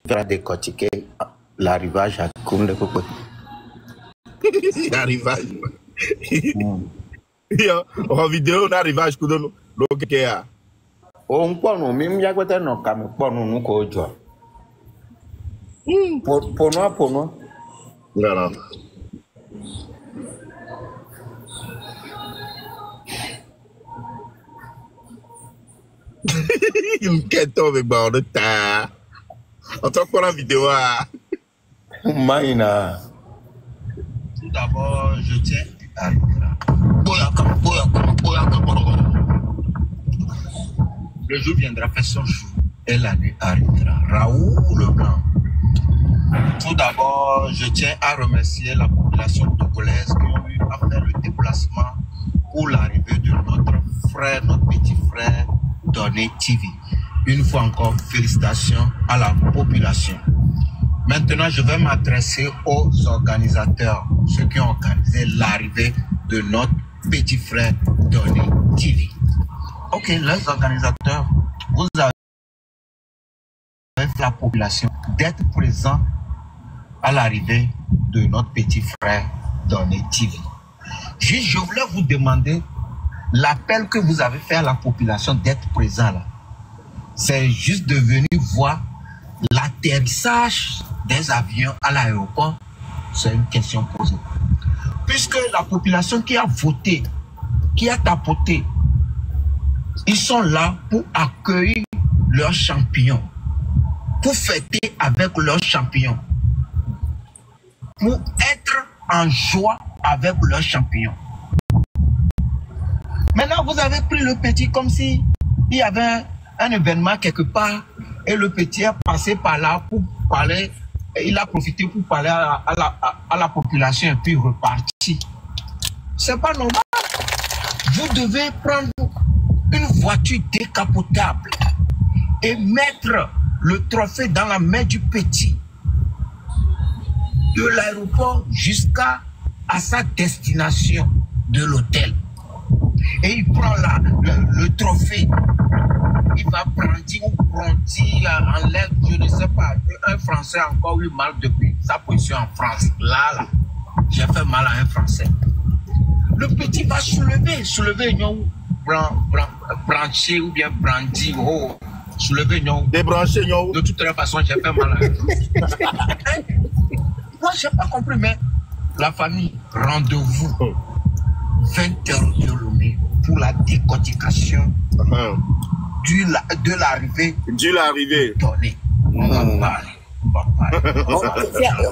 va décortiquer l'arrivage à Koundé Koupé. L'arrivage. En vidéo, l'arrivage Koundé Koupé. On peut nous même ya kwete no kam po nous ko jo. Pour nous. Non. Il quête avec bord de ta. En tant que la vidéo. Maïna. Tout d'abord, je tiens à le jour viendra faire son jour et l'année arrivera. Raoul Leblanc. Tout d'abord, je tiens à remercier la population togolaise qui ont eu à faire le déplacement pour l'arrivée de notre frère, notre petit frère, Donné TV. Une fois encore, félicitations à la population. Maintenant, je vais m'adresser aux organisateurs, ceux qui ont organisé l'arrivée de notre petit frère Donné TV. Ok, les organisateurs, vous avez la population d'être présent à l'arrivée de notre petit frère Donné TV. Juste, je voulais vous demander l'appel que vous avez fait à la population d'être présent là. C'est juste de venir voir l'atterrissage des avions à l'aéroport. C'est une question posée. Puisque la population qui a voté, qui a tapoté, ils sont là pour accueillir leurs champions, pour fêter avec leurs champions, pour être en joie avec leurs champions. Maintenant, vous avez pris le petit comme si il y avait un événement quelque part et le petit est passé par là pour parler, il a profité pour parler à la population et puis reparti. C'est pas normal. Vous devez prendre une voiture décapotable et mettre le trophée dans la main du petit de l'aéroport jusqu'à sa destination de l'hôtel. Et il prend là le trophée. Il va brandir ou brandir en l'air, je ne sais pas. Un Français a encore eu mal depuis sa position en France. Là, j'ai fait mal à un Français. Le petit va soulever, non, brancher ou bien brandir, soulever, non. Débrancher, non. De toute façon, j'ai fait mal à un Français. Moi, je n'ai pas compris, mais la famille, rendez-vous 20h de Lomé pour la décortication de l'arrivée. De l'arrivée. Donné. On va parler.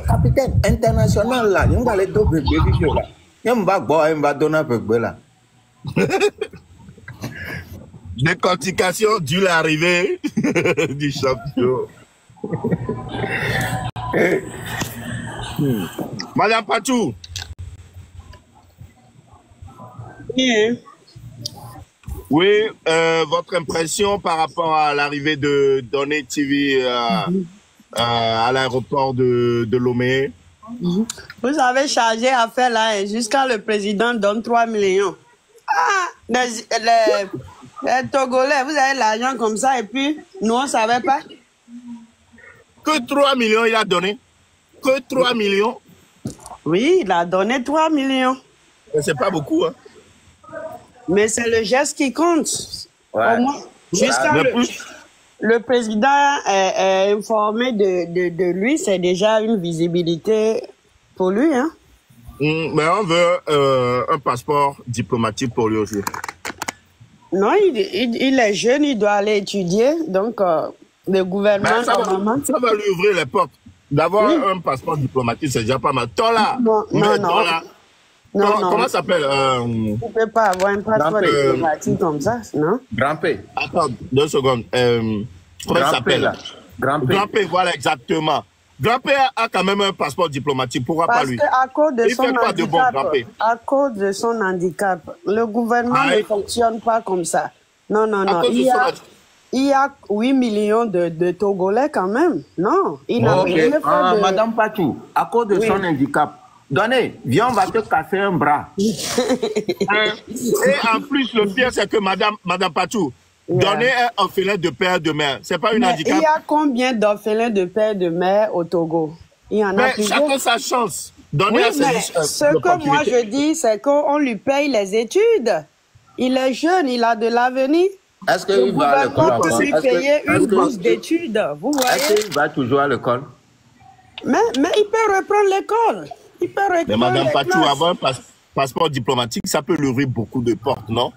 Capitaine international là, on va les deux bébés là. On va boire, on va donner un peu là. Décortication de l'arrivée du champion. Madame Patou. Oui, votre impression par rapport à l'arrivée de Donné TV à l'aéroport de Lomé? Vous avez chargé à faire là, jusqu'à le président donne 3 millions. Ah, les Togolais, vous avez l'argent comme ça et puis nous on ne savait pas. Que 3 millions il a donné? Que 3 millions? Oui, il a donné 3 millions. C'est pas beaucoup, hein? Mais c'est le geste qui compte. Ouais. Au moins, jusqu'à le président est informé de lui, c'est déjà une visibilité pour lui. Hein? Mais on veut un passeport diplomatique pour lui aussi. Non, il est jeune, il doit aller étudier. Donc, le gouvernement... Ça va lui ouvrir les portes. D'avoir un passeport diplomatique, c'est déjà pas mal. Tola, non. Comment ça s'appelle Vous ne pouvez pas avoir un passeport diplomatique comme ça, non? Grand P. Attends, 2 secondes. Comment ça s'appelle? Grand P, voilà, exactement. Grand P a quand même un passeport diplomatique. Pourquoi pas lui? Parce qu'à cause de son handicap, à cause de son handicap, le gouvernement ne fonctionne pas comme ça. Non. Il y a 8 millions de Togolais quand même. Non, il n'a rien fait de... Madame Patou, à cause de son handicap, Donné, viens, on va te casser un bras. Et en plus, le pire, c'est que Madame Patou, donner un orphelin de père et de mère, c'est pas une handicap. Il y a combien d'orphelins de père et de mère au Togo? Il y en a plusieurs. Chacun sa chance. Donner Oui, mais ce que moi je dis, c'est qu'on lui paye les études. Il est jeune, il a de l'avenir. Est-ce qu'il va à l'école? On peut lui payer une bourse d'études, vous voyez? Est-ce qu'il va toujours à l'école? Mais il peut reprendre l'école. Il peut reprendre mais Madame Patou, avoir un passeport diplomatique, ça peut lui ouvrir beaucoup de portes, non?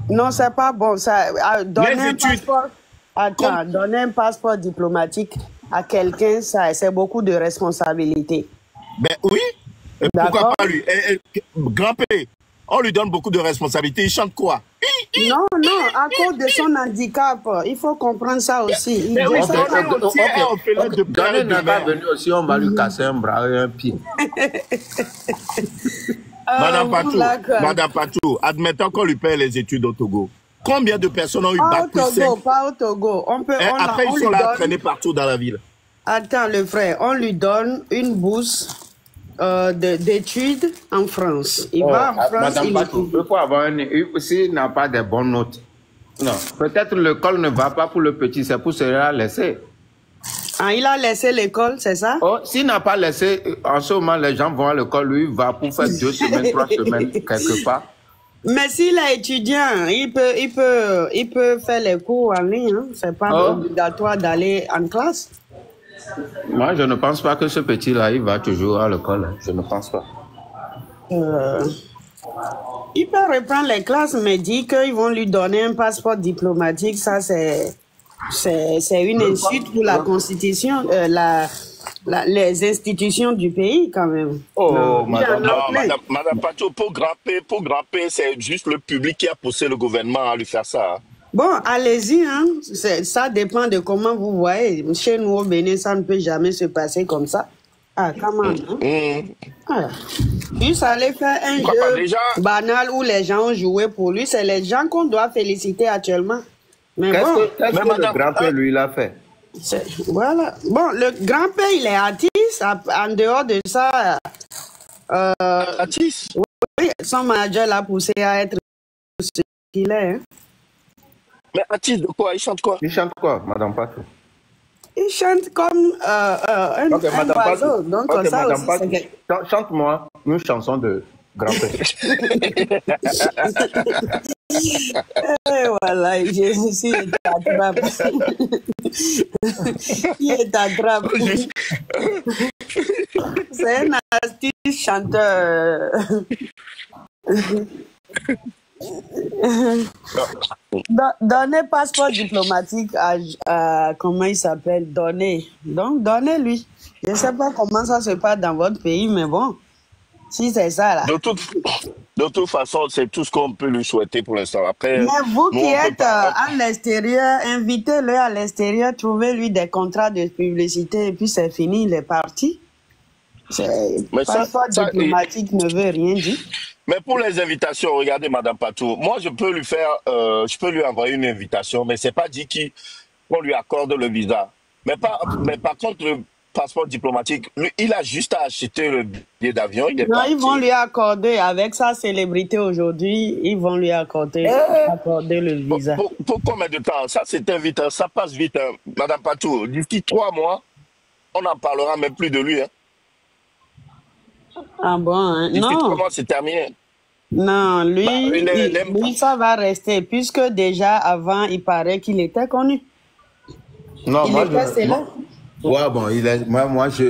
Non, c'est pas bon. Ça, donner un passeport diplomatique à quelqu'un, c'est beaucoup de responsabilités. Ben oui. Pourquoi pas lui? Grand-père, on lui donne beaucoup de responsabilités. Il chante quoi? Non, à cause de son handicap. Il faut comprendre ça aussi. Donnez n'a pas venu aussi, on va lui casser un bras et un pied. Madame Patou, admettons qu'on lui paye les études au Togo. Combien de personnes ont eu bac plus 5? Pas au Togo. Après, ils sont là à traîner partout dans la ville. Attends, le frère, on lui donne une bourse d'études en France. Il va en France. Madame Patou, il faut avoir s'il n'a pas de bonnes notes. Non, peut-être l'école ne va pas pour le petit, c'est pour cela laisser. Ah, il a laissé l'école, c'est ça? Oh, s'il n'a pas laissé, en ce moment, les gens vont à l'école, lui, il va pour faire 2 semaines, 3 semaines, quelque part. Mais s'il est étudiant, il peut faire les cours en ligne. Hein? C'est pas obligatoire d'aller en classe. Moi, je ne pense pas que ce petit-là, il va toujours à l'école. Hein. Je ne pense pas. Il peut reprendre les classes, mais dit qu'ils vont lui donner un passeport diplomatique. Ça, c'est une insulte pour la Constitution, les institutions du pays, quand même. Madame Patou, pour grimper, c'est juste le public qui a poussé le gouvernement à lui faire ça. Hein. Bon, allez-y, hein. Ça dépend de comment vous voyez. Chez nous, au Bénin, ça ne peut jamais se passer comme ça. Ah, comment, hein? Juste aller faire un jeu banal où les gens ont joué pour lui, c'est les gens qu'on doit féliciter actuellement. Mais qu'est-ce que le grand-père, lui, l'a fait? Voilà. Bon, le grand-père, il est artiste. En dehors de ça... artiste? Oui, son manager l'a poussé à être ce qu'il est. Hein. Mais artiste de quoi? Il chante quoi? Il chante quoi, Madame Patou? Il chante comme un oiseau. Donc, ça aussi, chante-moi une chanson de grand-père. Et voilà, je suis attrape. Il est attrape. C'est un artiste chanteur. Donnez passeport diplomatique à comment il s'appelle, Donnez. Donc, donnez-lui. Je ne sais pas comment ça se passe dans votre pays, mais bon, si c'est ça là. De toute façon, c'est tout ce qu'on peut lui souhaiter pour l'instant. Après, mais vous qui êtes à l'extérieur, invitez-le à l'extérieur, trouvez-lui des contrats de publicité et puis c'est fini, il est parti. Passeport diplomatique ne veut rien dire. Mais pour les invitations, regardez, Madame Patou, moi, je peux lui envoyer une invitation, mais c'est pas dit qu'on lui accorde le visa. Mais par contre, le passeport diplomatique, lui, il a juste à acheter le billet d'avion. Non, ils vont lui accorder, avec sa célébrité aujourd'hui, ils vont lui accorder le visa. Pour combien de temps? Ça, c'est invitant, ça passe vite. Hein. Madame Patou, d'ici 3 mois, on n'en parlera même plus de lui. Hein. Ah bon, hein? Non. Comment c'est terminé? Non, lui, ça va rester, puisque déjà avant, il paraît qu'il était connu. Non, moi, je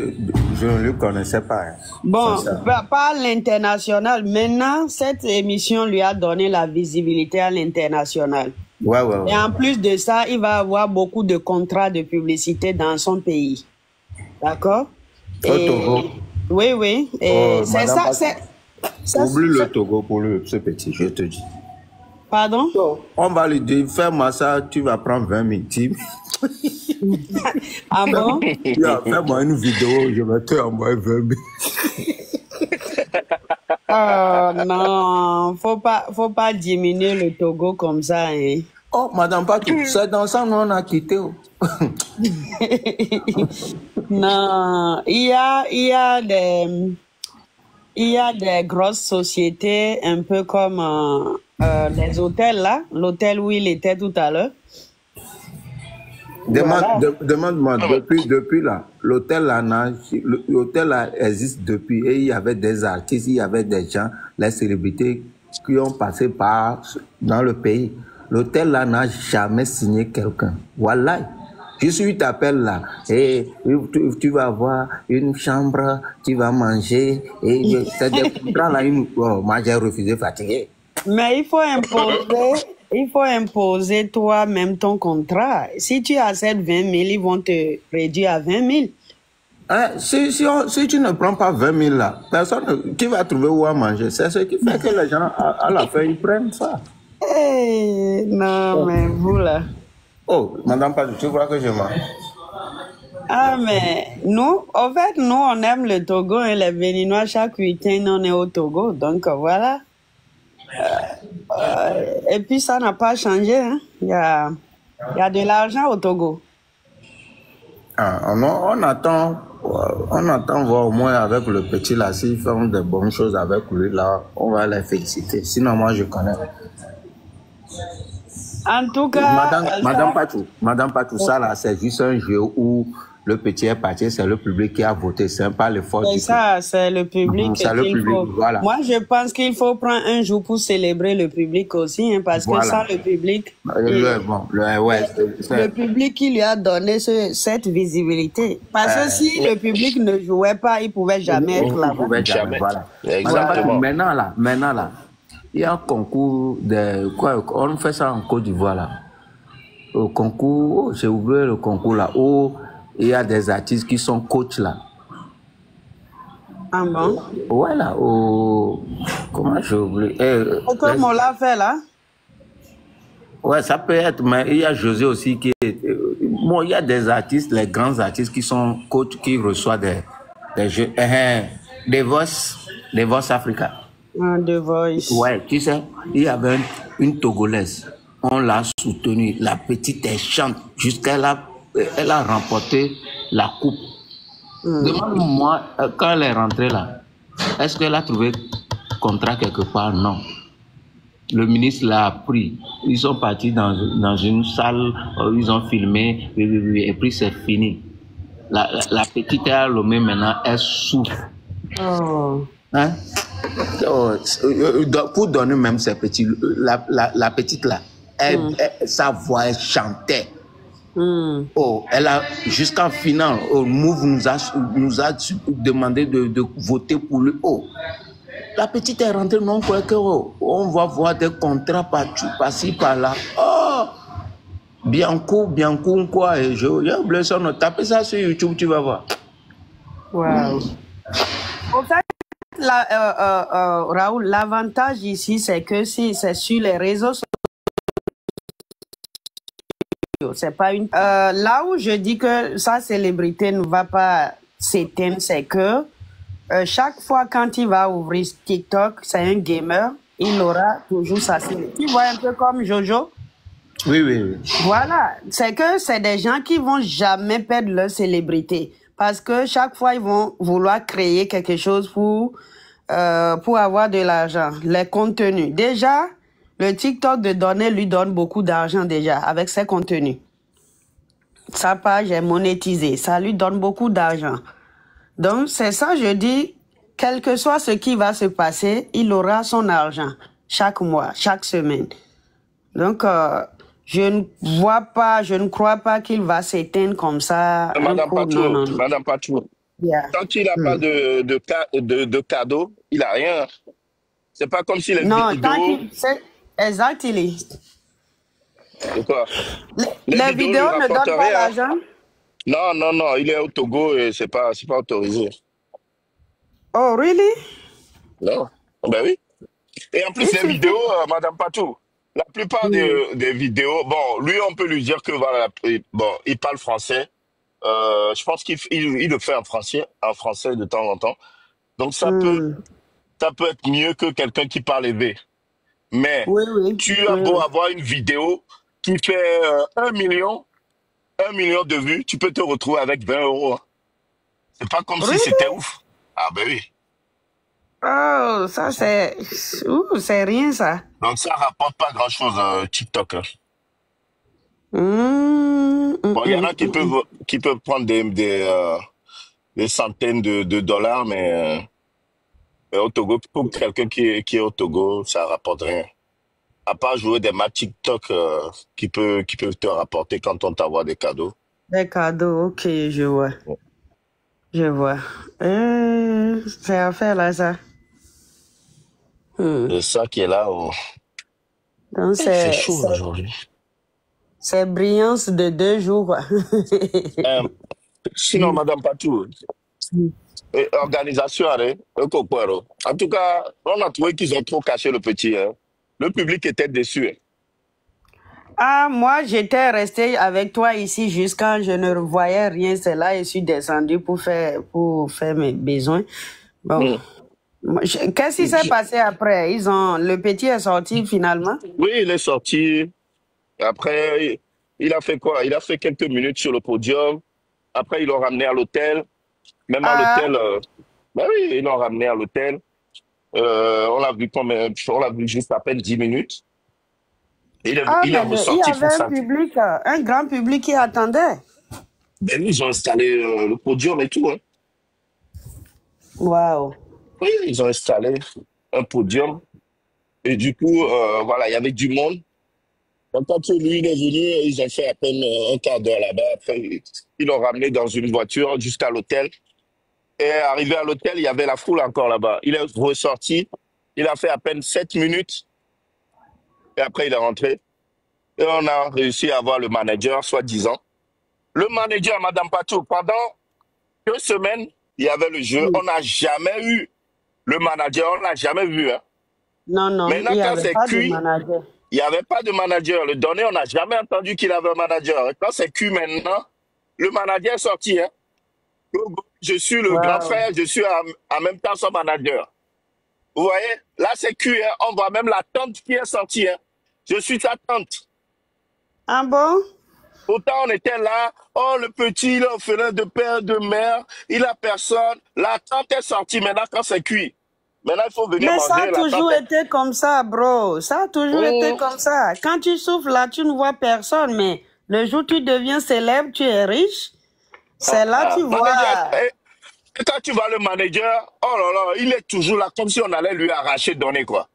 ne le connaissais pas. Hein. Bon, pas l'international. Maintenant, cette émission lui a donné la visibilité à l'international. Ouais. Et en plus de ça, il va avoir beaucoup de contrats de publicité dans son pays. D'accord? Au Togo. Oui. Et c'est ça, oublie le Togo pour ce petit, je te dis. Pardon? On va lui dire, fais-moi ça, tu vas prendre 20 minutes. Ah bon? Fais-moi une vidéo, je vais te envoyer 20 minutes. Oh non, faut pas diminuer le Togo comme ça, hein. Oh, Madame Patou, c'est dans ça qu'on a quitté. Non, il y a des grosses sociétés un peu comme les hôtels là, l'hôtel où il était tout à l'heure. Voilà. Demande-moi, depuis là, l'hôtel là existe depuis et il y avait des artistes, il y avait des gens, les célébrités qui ont passé dans le pays. L'hôtel là n'a jamais signé quelqu'un. Voilà. Juste il t'appelle là, et tu vas avoir une chambre, tu vas manger, et c'est des contrats là, moi j'ai refusé, fatigué. Mais il faut imposer toi-même ton contrat. Si tu acceptes 20 000, ils vont te réduire à 20 000. Hein, si tu ne prends pas 20 000 là, personne qui va trouver où à manger. C'est ce qui fait que les gens, à la fin, ils prennent ça. Hey, non, mais vous là. Oh, madame Padou, tu crois que je mens? Ah, mais nous, en fait, nous, on aime le Togo et les Béninois. Chaque week-end, on est au Togo. Donc, voilà. Et puis, ça n'a pas changé. Hein. Il y a de l'argent au Togo. Ah, on attend voir au moins avec le petit là, s'ils font de bonnes choses avec lui là, on va les féliciter. Sinon, moi, je connais. En tout cas, Madame Patou, ça là, c'est juste un jeu où le petit est parti, c'est le public qui a voté, c'est pas l'effort du ça, c'est le public. C'est le public, voilà. Moi, je pense qu'il faut prendre un jour pour célébrer le public aussi, hein, parce que ça, le public, le public qui lui a donné cette visibilité. Parce que si le public ne jouait pas, il pouvait jamais être là. Voilà. Exactement. Maintenant là, il y a un concours on fait ça en Côte d'Ivoire là. Au concours, j'ai ouvert le concours là où il y a des artistes qui sont coachs là. Ah bon? Voilà, comment j'ai oublié? Comme on l'a fait là? Ouais, ça peut être, mais il y a José aussi qui est. Bon, il y a des artistes, les grands artistes qui sont coachs, qui reçoivent des jeux. Des Voice Africa. The Voice. Ouais, tu sais, il y avait une Togolaise. On l'a soutenue. La petite, elle chante jusqu'à elle a remporté la coupe. Demande-moi, quand elle est rentrée là, est-ce qu'elle a trouvé contrat quelque part? Non. Le ministre l'a pris. Ils sont partis dans une salle, ils ont filmé, et puis c'est fini. La petite est à Lomé maintenant, elle souffre. Oh. Hein? Pour donner même ces petits, la petite là, sa voix, elle chantait. Oh, elle a jusqu'en finale, Move nous a demandé de voter pour lui. Oh, la petite est rentrée, non, quoi que on va voir des contrats par-ci, par-là. Oh, Bianco, quoi. Et j'ai oublié son nom. Tapez ça sur YouTube, tu vas voir. Wow. En fait, Raoul, l'avantage ici, c'est que si c'est sur les réseaux sociaux, c'est pas une. Là où je dis que sa célébrité ne va pas s'éteindre, c'est que chaque fois quand il va ouvrir TikTok, c'est un gamer, il aura toujours sa célébrité. Tu vois un peu comme Jojo? Oui. Voilà, c'est que c'est des gens qui vont jamais perdre leur célébrité. Parce que chaque fois, ils vont vouloir créer quelque chose pour avoir de l'argent. Les contenus. Déjà, le TikTok de Donner lui donne beaucoup d'argent déjà avec ses contenus. Sa page est monétisée. Ça lui donne beaucoup d'argent. Donc, c'est ça, je dis, quel que soit ce qui va se passer, il aura son argent chaque mois, chaque semaine. Donc, je ne crois pas qu'il va s'éteindre comme ça. Madame Patou, yeah. Tant qu'il n'a pas de cadeau, il n'a rien. C'est pas comme si les non, vidéos... Exactement. C'est quoi? Les vidéos ne donnent pas l'argent? Non, il est au Togo et c'est pas autorisé. Oh, really? Non, ben oui. Et en plus, les vidéos, Madame Patou, la plupart des vidéos, bon, lui, on peut lui dire que voilà, bon, il parle français. Je pense qu'il le fait en français de temps en temps. Donc ça peut être mieux que quelqu'un qui parle élevé. Mais tu as beau avoir une vidéo qui fait 1 million de vues, tu peux te retrouver avec 20 euros. C'est pas comme si c'était ouf. Ah ben oui. Oh, ça c'est... c'est rien ça. Donc ça rapporte pas grand-chose TikTok. Hein. Bon, il y en a qui peuvent prendre des centaines de dollars, mais au Togo, pour quelqu'un qui est au Togo, ça rapporte rien. À part jouer des matchs TikTok qui peuvent te rapporter quand on t'envoie des cadeaux. Des cadeaux, ok, je vois. Ouais. Je vois. C'est à faire là, ça. C'est ça qui est là. Oh. Donc C'est chaud aujourd'hui. C'est brillance de 2 jours, quoi. Sinon, Madame Patou, organisation, hein, en tout cas, on a trouvé qu'ils ont trop caché le petit. Hein. Le public était déçu. Hein. Ah, moi, j'étais restée avec toi ici jusqu'à je ne voyais rien. C'est là que je suis descendue pour faire mes besoins. Bon. Qu'est-ce qui s'est passé après? Le petit est sorti finalement? Oui, il est sorti. Après, il a fait quoi? Il a fait quelques minutes sur le podium. Après, ils l'ont ramené à l'hôtel. Même à l'hôtel, ben oui, ils l'ont ramené à l'hôtel. On l'a vu juste à peine 10 minutes. Il est ressorti pour ça. Il y avait un grand public qui attendait. Ben, ils ont installé le podium et tout. Hein. Waouh. Oui, ils ont installé un podium. Et du coup, voilà, il y avait du monde. Donc, quand lui il est venu, ils ont fait à peine un quart d'heure là-bas. Après, ils l'ont ramené dans une voiture jusqu'à l'hôtel. Et arrivé à l'hôtel, il y avait la foule encore là-bas. Il est ressorti. Il a fait à peine 7 minutes. Et après, il est rentré. Et on a réussi à avoir le manager, soi-disant. Le manager, Madame Patou, pendant 2 semaines, il y avait le jeu. On n'a jamais eu le manager. On l'a jamais vu. Hein. Non, maintenant, il n'y quand avait c'est pas cuit, de manager. il n'y avait pas de manager. Le donné, on n'a jamais entendu qu'il avait un manager. Quand c'est cuit maintenant, le manager est sorti. Hein. Je suis le grand frère, je suis en même temps son manager. Vous voyez, là c'est cuit, hein. On voit même la tante qui est sortie. Hein. Je suis sa tante. Ah bon? Autant on était là, oh le petit, il est orphelin de père, de mère, il a personne. La tante est sortie maintenant quand c'est cuit. Maintenant il faut venir manger. Mais ça a toujours été comme ça, bro. Ça a toujours été comme ça. Quand tu souffles là, tu ne vois personne, mais le jour où tu deviens célèbre, tu es riche, c'est là que tu vois... Et quand tu vois le manager, oh là là, il est toujours là, comme si on allait lui arracher donner quoi.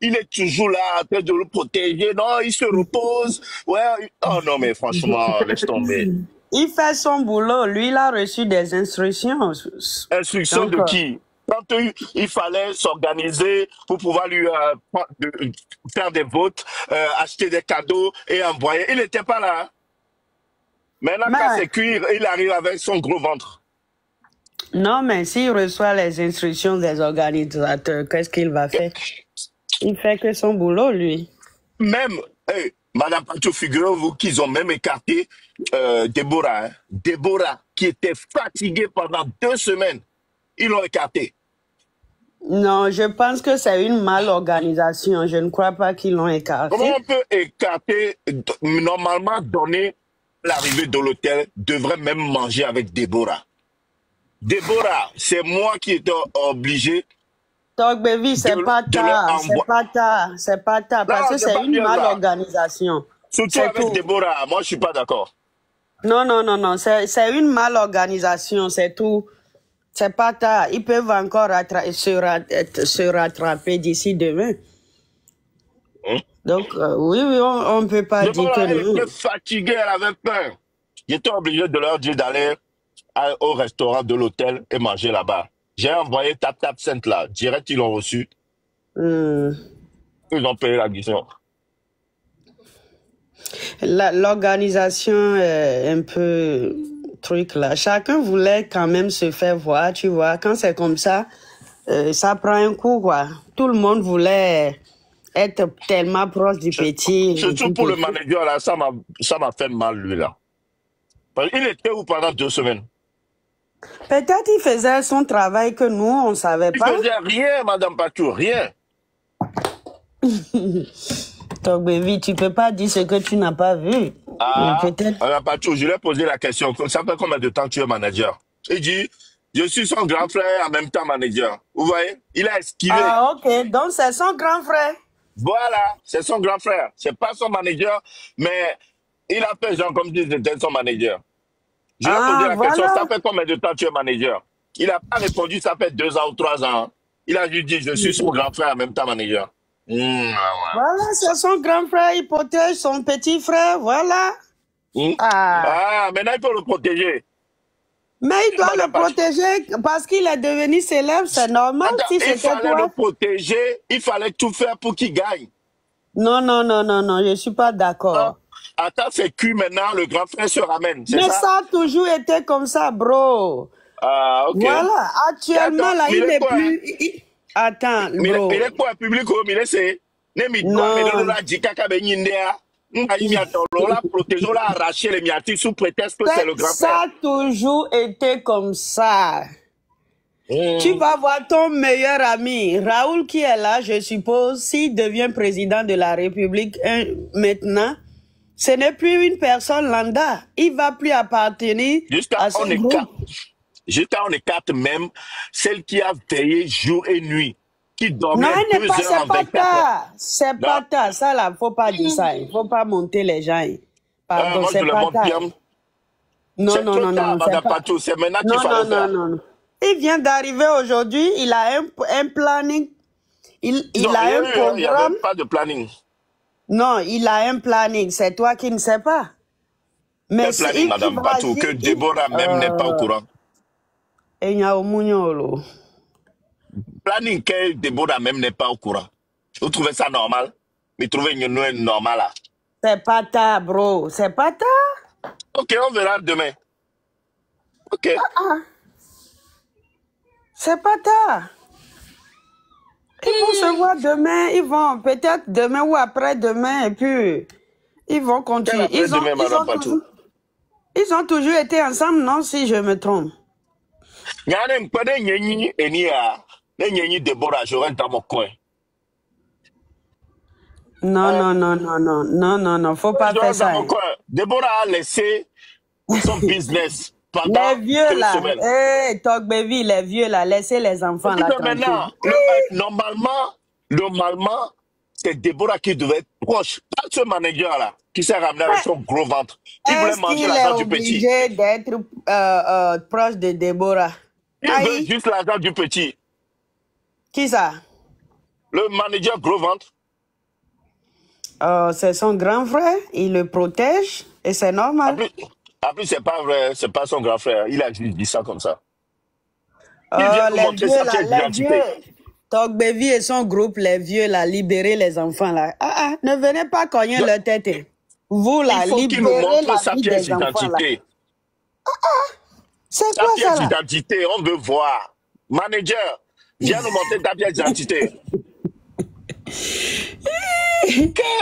Il est toujours là, en train de le protéger. Non, il se repose. Ouais. Oh non, mais franchement, laisse tomber. Il fait son boulot. Lui, il a reçu des instructions. Instructions de qui? Quand il fallait s'organiser pour pouvoir lui faire des votes, acheter des cadeaux et envoyer. Il n'était pas là. Hein. Maintenant, quand c'est cuir, il arrive avec son gros ventre. Non, mais s'il reçoit les instructions des organisateurs, qu'est-ce qu'il va faire? Il fait que son boulot, lui. Même, Madame Patou, figurez-vous qu'ils ont même écarté Déborah. Hein. Déborah, qui était fatiguée pendant 2 semaines. Ils l'ont écarté. Non, je pense que c'est une malorganisation. Je ne crois pas qu'ils l'ont écarté. Comment on peut écarter, normalement, donner l'arrivée de l'hôtel, devrait même manger avec Déborah. Déborah, c'est moi qui étais obligé. Donc, baby, c'est pas tard. C'est pas tard. Parce que c'est une malorganisation. Surtout avec Déborah. Moi, je suis pas d'accord. Non. C'est une malorganisation, c'est tout. C'est pas tard. Ils peuvent encore se rattraper d'ici demain. Donc, oui, on ne peut pas dire que non. Elle était fatiguée, elle avait peur. J'étais obligé de leur dire d'aller au restaurant de l'hôtel et manger là-bas. J'ai envoyé Tap Sainte là. Direct, ils l'ont reçu. Ils ont payé la guisson. L'organisation est un peu truc là. Chacun voulait quand même se faire voir, tu vois. Quand c'est comme ça, ça prend un coup, quoi. Tout le monde voulait être tellement proche du petit. Surtout pour le manager, là, ça m'a fait mal, lui, là. Il était où pendant 2 semaines? Peut-être il faisait son travail que nous, on ne savait pas. Il faisait rien, Madame Patou, rien. Donc, baby, tu ne peux pas dire ce que tu n'as pas vu. Madame Patou, je lui ai posé la question. Ça fait combien de temps que tu es manager? Il dit, Je suis son grand frère en même temps manager. Vous voyez? Il a esquivé. Ah, ok. Donc, c'est son grand frère. Voilà, c'est son grand frère. C'est pas son manager, mais il a fait genre comme si c'était son manager. Je lui ai posé la question, ça fait combien de temps tu es manager? Il n'a pas répondu, ça fait 2 ans ou 3 ans. Il a juste dit, je suis son grand frère en même temps manager. Voilà, c'est son grand frère, il protège son petit frère, voilà. Maintenant il faut le protéger. Mais il doit le protéger parce qu'il est devenu célèbre, c'est normal. Attends, Si il fallait toi... le protéger, il fallait tout faire pour qu'il gagne. Non, non, non, non, non, je ne suis pas d'accord. Attends, c'est cuit maintenant, le grand frère se ramène, c'est ça? Mais ça a toujours été comme ça, bro. Ah, ok. Voilà, actuellement, attends, là, il n'est plus... Attends, bro. Il est quoi, public, il est... Non. Protégeons, la arracher les miatis sous prétexte que c'est le grand frère. Ça a toujours été comme ça. Tu vas voir ton meilleur ami, Raoul qui est là, je suppose, s'il devient président de la République maintenant, ce n'est plus une personne lambda. Il va plus appartenir à ce groupe. Jusqu'à on écarte même celle qui a veillé jour et nuit, qui dormait 2 heures en 24 heures. C'est pas tard, ça là, faut pas dire ça, il faut pas monter les gens. Pardon, c'est pas tard. Non, non, non, non, c'est maintenant qu'il faut le faire. Non. Il vient d'arriver aujourd'hui, il a un planning, il a un programme. Il n'y avait pas de planning. Non, il a un planning, c'est toi qui ne sais pas. Mais quel planning, Madame Patou, que Déborah même n'est pas au courant. Planning que Déborah même n'est pas au courant. Vous trouvez ça normal? Mais trouvez une nouvelle normale là. C'est pas tard, bro, c'est pas tard. Ok, on verra demain. Ok. C'est pas tard. Ils vont se voir demain, ils vont peut-être demain ou après-demain, et puis ils vont continuer. Ils ont toujours été ensemble, non, si je me trompe. Non, faut pas faire ça. Déborah a laissé son business. Les vieux là, Togbevi, les vieux là, laissez les enfants là tranquilles. Normalement, c'est Déborah qui devait être proche, pas ce manager là, qui s'est ramené avec son gros ventre. Qui voulait manger l'argent du petit. Est-ce qu'il est obligé d'être proche de Déborah? Il veut juste l'argent du petit. Qui ça? Le manager gros ventre. C'est son grand frère, il le protège et c'est normal. En plus, c'est pas vrai, c'est pas son grand frère. Il a juste dit ça comme ça. Il vient nous montrer sa pièce d'identité. Togbevi et son groupe, les vieux, là, libérer les enfants, là. Ne venez pas cogner leur tête. Vous, là, libérez la vie des enfants, là. C'est quoi ça, là? Sa pièce d'identité, on veut voir. Manager, viens nous montrer ta pièce d'identité.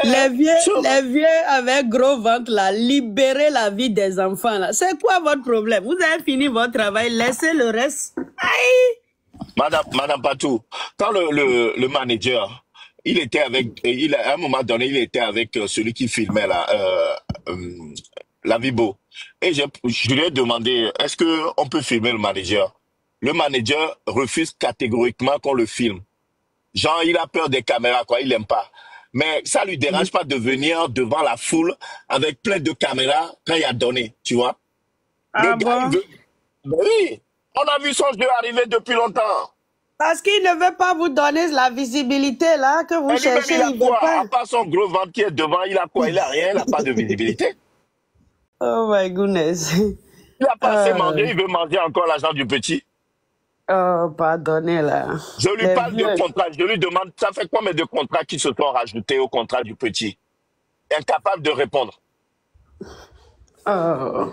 Les vieux avec gros ventre là, libérez la vie des enfants là. C'est quoi votre problème? Vous avez fini votre travail, laissez le reste. Aïe. Madame Patou, quand le manager, il était avec, à un moment donné, il était avec celui qui filmait là, la Vibo. Et je lui ai demandé, est-ce qu'on peut filmer le manager? Le manager refuse catégoriquement qu'on le filme. Genre, il a peur des caméras, quoi, il n'aime pas. Mais ça lui dérange pas de venir devant la foule avec plein de caméras quand il a donné, tu vois. Le gars, il veut... Ben oui, on a vu son jeu arriver depuis longtemps. Parce qu'il ne veut pas vous donner la visibilité là que vous cherchez. Il a quoi? À part son gros ventre qui est devant, il a quoi? Il a rien, il n'a pas de visibilité. Oh my goodness. Il a pas assez mangé, il veut manger encore l'argent du petit. Oh, pardonnez là. Je lui parle de contrat, je lui demande, ça fait combien de contrats qui se sont rajoutés au contrat du petit? Incapable de répondre. Oh.